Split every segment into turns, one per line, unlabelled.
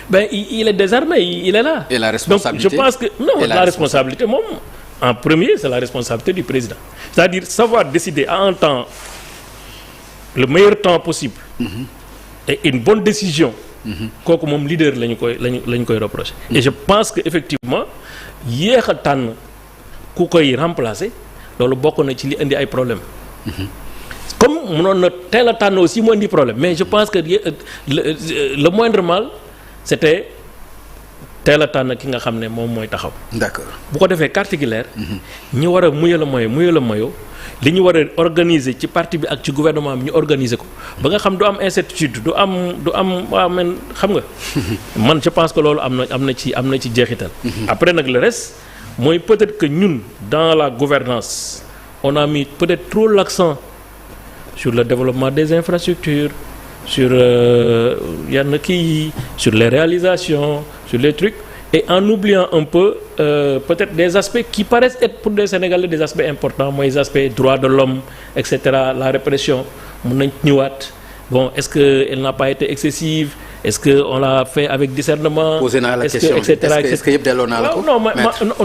Ben il est désarmé, il est là.
Et la responsabilité.
Donc je pense que non, la responsabilité moom en premier c'est la responsabilité du président. C'est-à-dire savoir décider à un temps le meilleur temps possible. Et une bonne décision. kooku moom leader lañu koy reprocher. Et je pense que effectivement yéex a tànn ku koy remplacer loolu bokk na ci li indi ay problème comme mënoon na teel a tànn aussi mu indi problème mais je pense que le moindre mal c'était teel a tànn ki nga xam ne moom mooy taxaw.
D'accord.
bu ko defee carte gi leer. ñi war a muyal a mayo li ñu war a organiser ci parti bi ak ci gouvernement bi ñu organiser ko ba nga xam du am incertitude du am waaw man xam nga man je pense que loolu am na ci jeexital. Après nag le reste mooy peut-être que ñun dans la gouvernance on a mis peut-être trop l'accent sur le développement des infrastructures sur yenn kii yi sur les réalisations sur les trucs. Et en oubliant un peu peut-être des aspects qui paraissent être pour des Sénégalais des aspects importants mooy les aspects droits de l'homme et cetera la répression mun nañ ñëwaat bon est-ce que elle n'a pas été excessive est-ce que on l'a fait avec discernement.
posé naa la question est-ce que yëpp delloo naa la ko.
non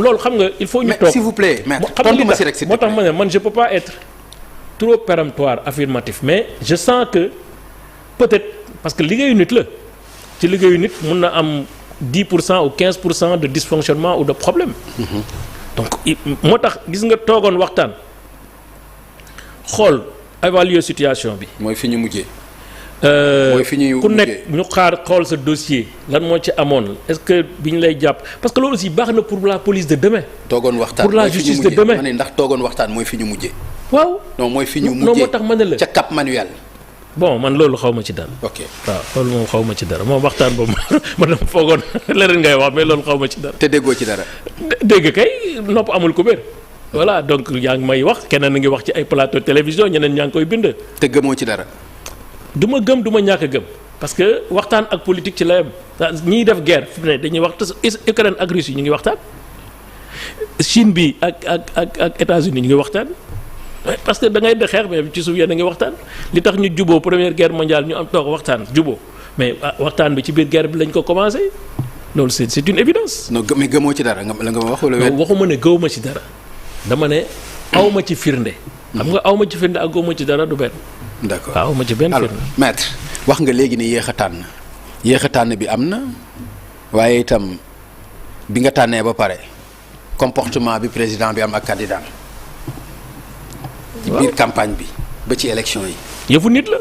loolu xam nga il faut ñu toog
mais s'il vous plaît maître tontu ma si rek
moo tax ma ne man je peux pas être trop péremptoire affirmatif mais je sens que peut-être parce que liggéeyu nit la ci liggéeyu nit mun na am. 10% ou 15% de dysfonctionnement ou de problème. Donc moo tax gis nga toogoon waxtaan xool évaluer situation bi.
mooy fi ñu mujjee.
ku nekk ñu xaar xool sa dossier lan moo ci amoon est-ce que bi ñu lay jàpp parce que loolu aussi baax na pour la police de demain.
toogoon waxtaan
pour la justice de demain
ma ne ndax toogoon waxtaan mooy fi ñu mujjee.
waaw
non mooy fi ñu mujjee
non moo tax ma ne la
ca Cap Manuel.
bon man loolu xaw ma ci dara.
ok
waaw loolu moom xaw ma ci dara moom waxtaan boobu ma dama foogoon leneen ngay wax mais loolu xaw ma ci dara.
te déggoo ci dara.
dégg kay nopp amul ku bér. voilà donc yaa ngi may wax keneen a ngi wax ci ay plateau télévision ñeneen ñaa ngi koy bind.
te gëmoo ci dara.
du ma gëm du ma ñàkk a gëm parce que waxtaan ak politique ci la yem ñiy def guerre fi mu ne dañuy wax Ukraine ak Russie ñu ngi waxtaan Chine bi ak États-Unis ñu ngi waxtaan. parce que da ngay de xeex mais ci suuf yéen a ngi waxtaan li tax ñu juboo première guerre mondiale ñu am toog waxtaan juboo mais waxtaan bi ci biir guerre bi lañ ko commencé loolu c'est une évidence.
non mais gëmoo ci dara la nga ma wax wala.
waxuma ne gëwuma ci dara dama ne awma ci firnde. xam nga awma ci firnde ak gëwuma ci dara du benn.
d'accord
waaw awma ci benn firnde.
alors maître wax nga léegi ne yéex a tànn bi am na waaye itam bi nga tànnee ba pare comportement bi président bi am ak candidat ci biir campagne bi ba ci élection yi.
yëfu nit la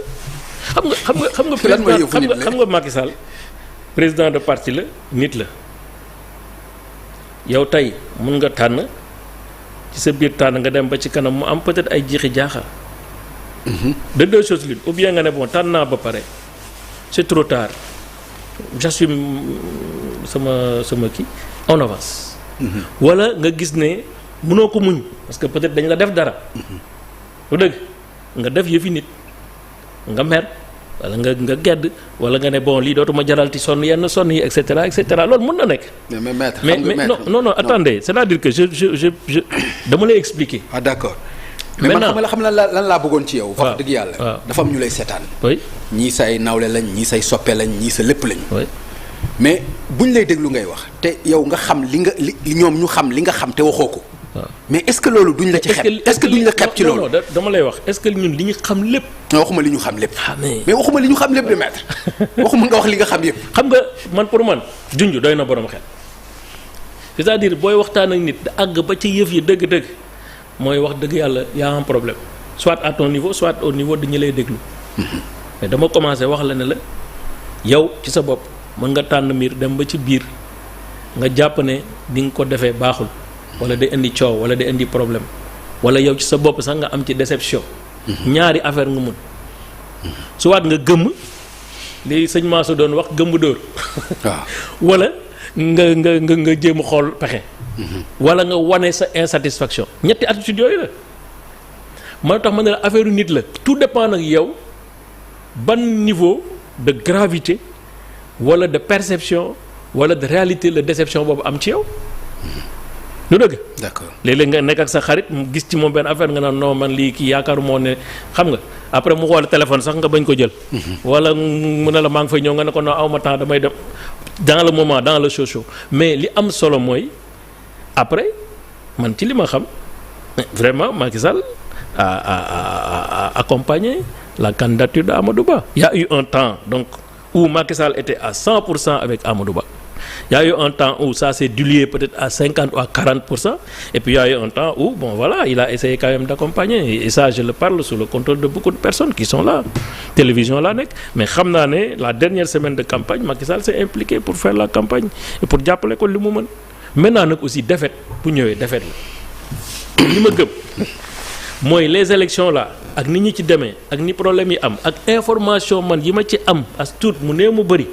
xam nga Macky Sall président de parti la nit la yow tey mun nga tànn ci sa biir tànn nga dem ba ci kanam mu am peut-être ay jiixi jaaxa. de deux choses l'une ou bien nga ne bon tànn naa ba pare c'est trop tard j'assume sama kii on avance. wala nga gis ne mënoo ko muñ parce que peut-être dañ la def dara. lu dëgg nga def yëfi nit nga mer wala nga gedd wala nga ne bon lii dootuma jaral ci sonn yenn sonn yi et cetera loolu mën na nekk.
mais maître
mais non attendez c'est-à-dire que je dama lay expliquer.
ah d'accord. mais man xam lan laa bëggoon ci yow. wax dëgg yàlla dafa am ñu lay seetaan.
oui
ñii say nawle lañ ñii say soppe lañ ñii sa lépp lañ.
oui
mais buñ lay déglu ngay wax te yow nga xam li ñoom ñu xam li nga xam te waxoo ko. mais est-ce que loolu duñ la ci xeeb est-ce que duñ la xeeb ci loolu.
non dama lay wax est-ce que ñun li ñu xam lépp.
non waxuma li ñu xam lépp.
mais
waxuma li ñu xam lépp de maître waxuma nga wax li nga xam yëpp.
xam nga man pour man junj doy na borom xel c'est-à-dire booy waxtaan ak nit da àgg ba ci yëf yi dëgg-dëgg mooy wax dëgg yàlla y a un problème soit à ton niveau soit au niveau de ñi lay déglu. mais dama commencé wax la ne la yow ci sa bopp mën nga tànn mbir dem ba ci biir nga jàpp ne ni nga ko defee baaxul. wala day indi coow wala day indi problème wala yow ci sa bopp sax nga am ci déception. ñaari affaire nga mun. soit nga gëmm li sëñ Mansour doon wax gëmm dóor.
waaw
wala nga jéem a xool pexe. wala nga wane sa insatisfaction ñetti attitude yooyu la. moo tax ma ne la affaire nit la tout dépend nag yow ban niveau de gravité wala de perception wala de réalité la déception boobu am ci yow. lu dëgg.
d'accord
léeg-léeg nga nekk ak sa xarit mu gis ci moom benn affaire nga naan non man lii kii yaakaaru moo ne xam nga après mu xool téléphone sax nga bañ ko jël. wala mu ne la maa ngi fay ñëw nga ne ko non aw ma temps damay dem dans le moment dans le show mais li am solo mooy après man ci li ma xam vraiment Macky Sall a accompagné la candidature de Amadou Ba. Il y a eu un temps donc où Macky Sall était à 100% avec Amadou Ba. Il y a eu un temps où ça s'est dilué peut-être à 50 ou à 40%. Et puis il y a eu un temps où, bon voilà, il a essayé quand même d'accompagner. Et ça, je le parle sous le contrôle de beaucoup de personnes qui sont là. Télévision là, mais la dernière semaine de campagne, Macky Sall s'est impliqué pour faire la campagne et pour appeler le moment. Maintenant, aussi, défaite, pour nous, défaite. Moi, les élections là, ak ni ñi ci démé, ak ni problème yi am, ak information man yi ma ci am as tout mu néew mu bari.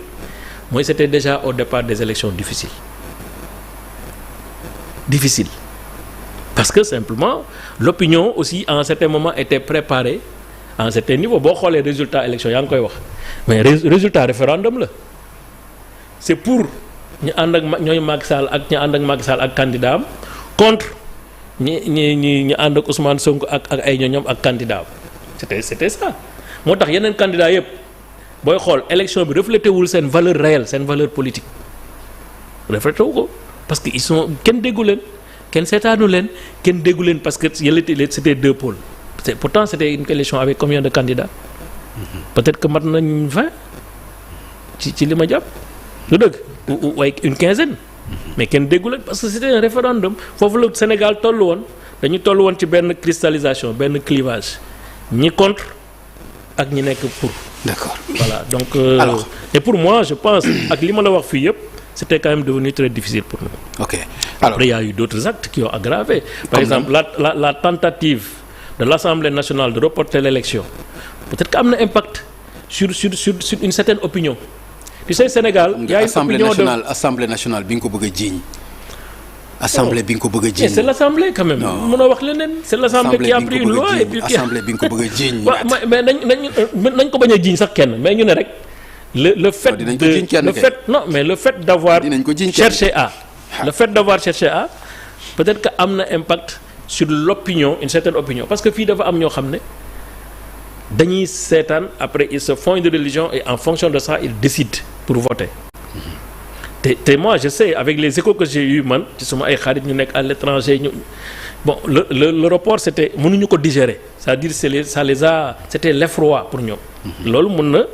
Moi, c'était déjà au départ des élections difficiles. Difficiles. Parce que simplement, l'opinion aussi, à un certain moment, était préparée à un certain niveau. Bon, les résultats élections, mais résultat référendum, là, c'est pour nous Macky Sall ak candidat contre ñi ànd ak Ousmane Sonko ak ay ñoñom ak candidat. C'était ça. Moo tax yeneen candidat yëpp booy xool élection bi reflété wul seen valeur réelle seen valeur politique reflété wu ko parce que ils sont kenn déggu leen kenn seetaanu leen kenn déggu leen parce que c'était deux pôles pourtant c'était une élection avec combien de candidats peut-être que mat nañ 20 ci li ma jàpp lu dëgg ou avec une quinzaine mais kenn déggu leen parce que c'était un référendum foofu la Sénégal toll woon dañu toll woon ci benn cristallisation benn clivage ñi contre ak ñi nekk pour.
D'accord.
Voilà donc alors, et pour moi je pense ak li ma la wax fii yëpp c'était quand même devenu très difficile pour nous.
OK. Alors
après il y a eu d'autres actes qui ont aggravé. Par exemple la tentative de l'Assemblée nationale de reporter l'élection peut-être que am na impact sur une certaine opinion. Tu sais Sénégal il y a une opinion
Assemblée nationale bi nga ko bëgg a jiiñ. Assemblée bi nga ko bëgg a jiiñ.
C'est l'Assemblée quand même. Mënoo wax leneen c'est l'Assemblée qui a pris une loi et puis
Assemblée bi nga ko bëgg a jiiñ.
mais nañ ko bañ a jiiñ sax kenn mais ñu ne rek le fait le fait d'avoir cherché à le fait d'avoir cherché à peut-être que am na impact sur l'opinion une certaine opinion parce que fii dafa am ñoo xam ne dañuy seetaan après ils se font une religion et en fonction de ça ils décident pour voter. te moi je sais avec les échos que j'ai eu man ci suma ay xarit ñu nekk à l'étranger ñu bon le report c'était mënuñu ko digérer c'est-à-dire c'était l'effroi pour ñoom. loolu mun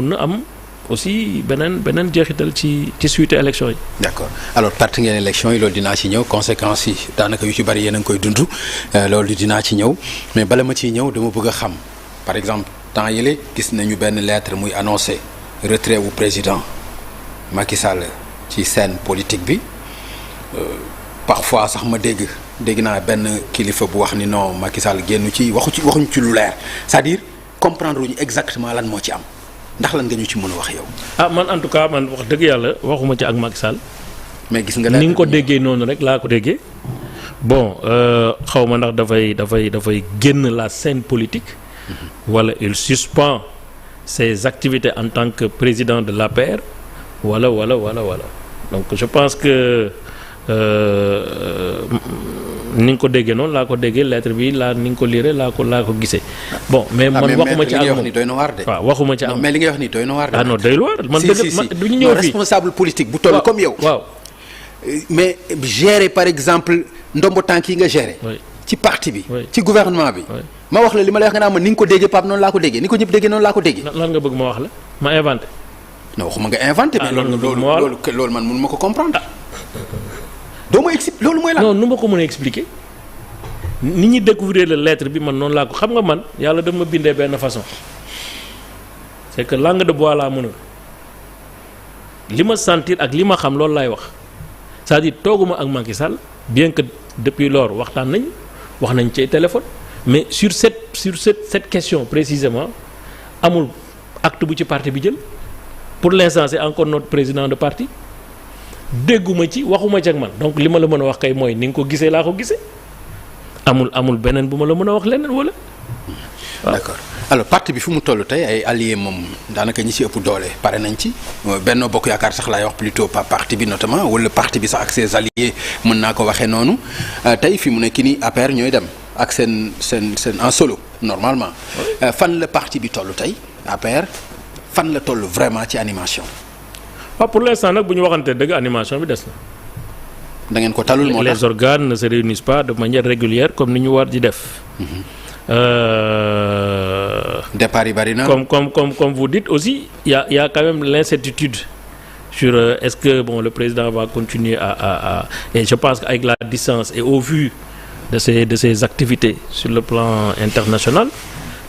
na am aussi beneen jeexital ci suite élection yi.
D'accord alors perte ngeen élection yi loolu dinaa ci ñëw conséquences yi daanaka yu ci bari yéen a ngi koy dund loolu dinaa ci ñëw mais bala ma ciy ñëw dama bëgg a xam par exemple temps yële gis nañu benn lettre muy annoncé retrait wu président Macky Sall. ci scène politique bi parfois sax ma dégg naa benn kilifa bu wax ni non Macky Sall génnu ci waxuñu ci lu leer c'est-à-dire comprendre wuñu exactement lan moo ci am ndax lan nga ñu ci mën a wax yow.
Man en tout cas man wax dëgg yàlla waxuma ci ak Macky Sall.
mais gis nga
ni nga ko déggee noonu rek laa ko déggee bon xaw ma ndax dafay génn la scène politique. wala il suspend ses activités en tant que président de l'APR wala. Donc je pense que ni nga ko déggee noonu laa ko déggee lettre bi ni nga ko lire laa ko gisee. bon mais man waxuma ci ak moom waaw waxuma ci ak
mais li ngay wax ni doy na waar de.
ah non doy waar man dëgg man du ñu ñëw fii
responsable politique bu toll comme yow.
waaw
mais gérer par exemple ndombo tànk yi nga gérer. ci parti bi. ci gouvernement bi. ma wax la li ma lay wax nga naan ma ni nga ko déggee Pape noonu laa ko déggee ni ko ñëpp déggee noonu laa ko déggee.
lan nga bëgg ma wax la ma inventé.
non waxuma nga inventé. mais loolu man mënu ma ko comprendre. doo ma expliquer loolu mooy lan.
non nu ma ko mën a expliquer ni ñuy découvrir la lettre bi man noonu laa ko xam nga man yàlla dama ma bindee benn façon c'est que langue de bois laa mënul li ma sentir ak li ma xam loolu laay wax c'est-à-dire tooguma ak Macky Sall bien que depuis lors wax nañ ci téléphone mais sur cette question précisément amul acte bu ci parti bi jël. Pour l'instant c'est encore notre président de parti dégguma ci waxuma ci ak man donc li ma la mën a wax kay mooy ni nga ko gisee laa ko gisee amul beneen bu ma la mën a wax leneen wala.
D'accord alors parti bi fu mu toll tey ay alliés moom daanaka ñi ci ëpp doole pare nañ ci Benno Bokk Yaakaar sax laay wax plutôt pas parti bi notamment wala parti bi sax ak ses alliés mën naa ko waxee noonu tey fi mu nekk nii APR ñooy dem ak seen en solo normalement fan la parti bi toll tey APR. fan la toll vraiment ci animation.
waaw pour l'instant nag bu ñu waxante dëgg animation bi des na.
da ngeen ko talul moo tax
les organes ne se réunissent pas de manière régulière comme ni ñu war di def.
départ yi bari na.
comme vous dites aussi il y a quand même l'incertitude sur est-ce que bon le président va continuer à et je pense qu'avec la distance et au vu de ses activités sur le plan international,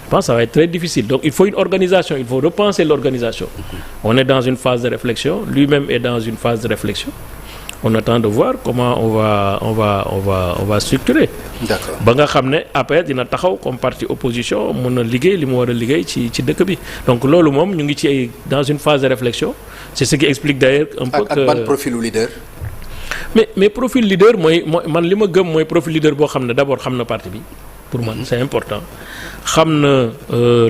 je pense que ça va être très difficile. Donc il faut une organisation, il faut repenser l'organisation. On est dans une phase de réflexion, lui-même est dans une phase de réflexion. On attend de voir comment on va structurer.
D'accord.
ba nga xam ne après dina taxaw comme parti opposition mën a liggéey li mu war a liggéey ci dëkk bi donc loolu moom ñu ngi ci dans une phase de réflexion. C'est ce qui explique d'ailleurs un peu que
ak ban profilu leader.
mais profil leader mooy man li ma gëm mooy profil leader boo xam ne d'abord xam na parti bi pour man c'est important xam na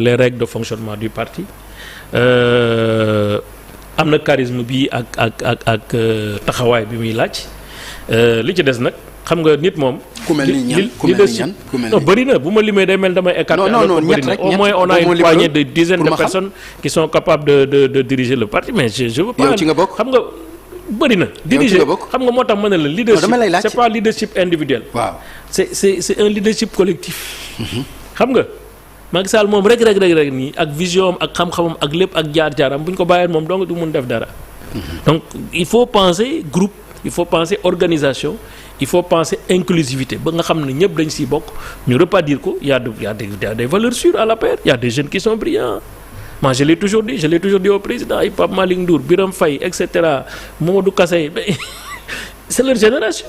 les règles de fonctionnement du parti am na charisme bi ak taxawaay bi muy laaj li ci des nag xam nga nit moom.
ku mel ni ñan
non bëri na bu ma limee day mel damay écarter.
non ñett rek
au moins on a une poignée de dizaines de personnes qui sont capables de diriger le parti mais je veux pas.
yow ci nga bokk
xam nga bëri na. diriger xam nga moo tax ma ne la leadership c'est pas leadership individuel.
waaw
c'est un leadership collectif. xam nga Macky Sall moom rek nii ak vision am ak xam-xamam ak lépp ak jaar-jaaram bu ñu ko bàyyee moom donc du mun def dara. donc il faut penser groupe il faut penser organisation. Il faut penser inclusivité ba nga xam ne ñëpp dañ siy bokk ñu repartir ko y a des valeurs sûres à l'APR il y a des jeunes qui sont brillants moi je l'ai toujours dit au président ay Pape Malick Ndour Birame Faye et cetera Mamadou Kassé mais c'est leur génération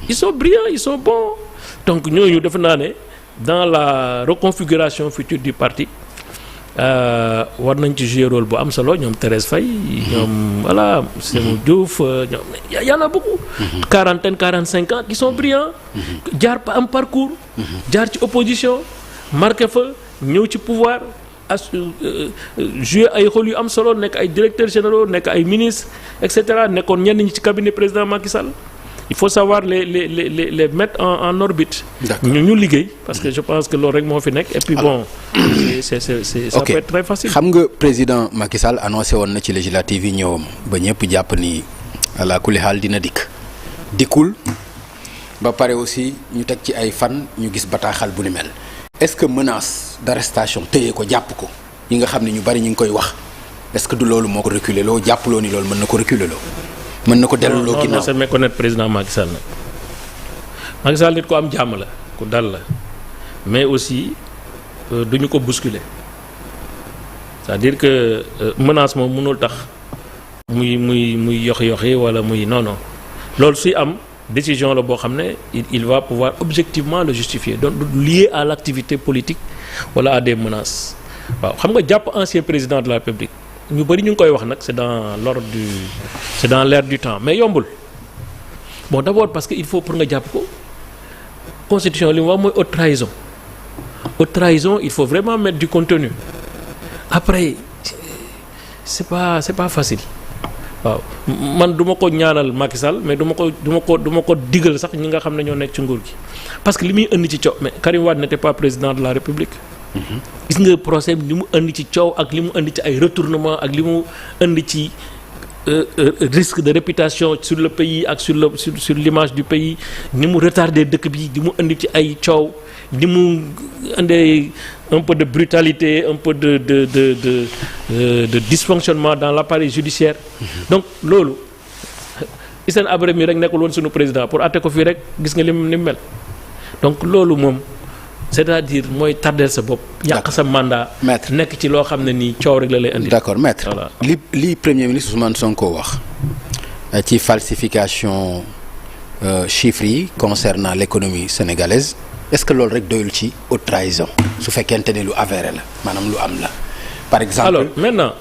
ils sont brillants ils sont bons donc ñooñu defe naa ne dans la reconfiguration future du parti war nañ ci jouer rôle bu am solo ñoom Thérèse Faye ñoom voilà Sémou Diouf ñoom y en a beaucoup 45 ans qui sont brillants jaar pa am parcours jaar ci opposition marqué fa ñëw ci pouvoir jouer ay rôle yu am solo nekk ay directeurs généraux nekk ay ministres et cetera nekkoon ñenn ñi ci cabinet président Macky Sall il faut savoir les mettre en orbite. ñu liggéey parce que je pense que loolu rek moo fi nekk et puis bon c'est ça peut être très facile.
xam nga président Macky Sall annoncé woon na ci législative yi ñëwam ba ñëpp jàpp ni ala kulli xaal dina dikkul ba pare aussi ñu teg ci ay fan ñu gis bataaxal bu ni mel est-ce que menace d'arrestation téye ko jàpp ko yi nga xam ne ñu bari ñu ngi koy wax est-ce que du loolu moo ko reculer loo jàppaloo ni loolu mën na ko reculer loo. mën na ko delloo ginnaaw
non c'est méconnaître président Macky Sall nag Macky Sall nit ko am jàmm la ku dal la mais aussi duñu ko bousculer c'est-à-dire que menace moom mënul tax muy yoxi wala muy non loolu suy am décision la boo xam ne il va pouvoir objectivement le justifier donc lié à l'activité politique wala à des menaces waaw xam nga jàpp ancien président de la République ñu bari ñu ngi koy wax nag c'est dans l'air du temps mais yombul bon d'abord parce que il faut pour nga jàpp ko constitution li mu wax mooy haute trahison il faut vraiment mettre du contenu après c'est pas facile waaw man du ma ko ñaanal Macky Sall mais du ma ko digal sax ñi nga xam ne ñoo nekk ci nguur gi parce que li muy indi ci coow mais Karim Wade n'était pas président de la République. gis nga procès li mu indi ci coow ak li mu indi ci ay retournement ak li mu indi ci risque de réputation sur le pays ak sur l'image du pays ni mu retardé dëkk bi di mu indi ci ay coow ni mu indee un peu de brutalité un peu de dysfonctionnement dans l'appareil judiciaire donc loolu Hissène Habré mi rek nekkul woon sunu président pour atte ko fii rek gis nga li mu mel donc loolu moom c'est-à-dire mooy tardeel sa bopp yàq sa mandat nekk ci loo xam ne nii coow rek la lay indi.
d'accord maître
voilà.
li premier ministre Ousmane Sonko wax ci falsification chiffres yi concernant l'économie sénégalaise est-ce que loolu rek doyul ci haute trahison su fekkente ne lu avéré la maanaam lu am la par exemple
alors maintenant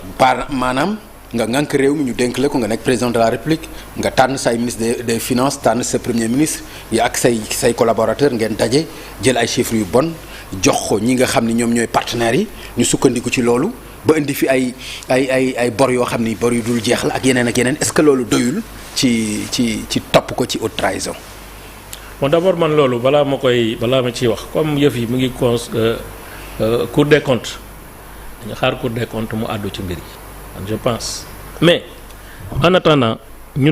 maanaam nga ngànk réew mi ñu dénk la ko nga nekk président de la république nga tànn say ministre des finances tànn sa premier ministre yi ak say collaborateurs ngeen daje jël ay chiffres yu bon jox ko ñi nga xam ni ñoom ñooy partenaires yi ñu sukkandiku ci loolu ba indi fi ay bor yoo xam ni bor yu dul jeex la ak yeneen est-ce que loolu doyul ci topp ko ci haute trahison.
bon d'abord man loolu balaa ma ciy wax comme yëf yi mu ngi Cour des comptes dañu xaar Cour des comptes mu àddu ci mbir yi je pense mais en attendant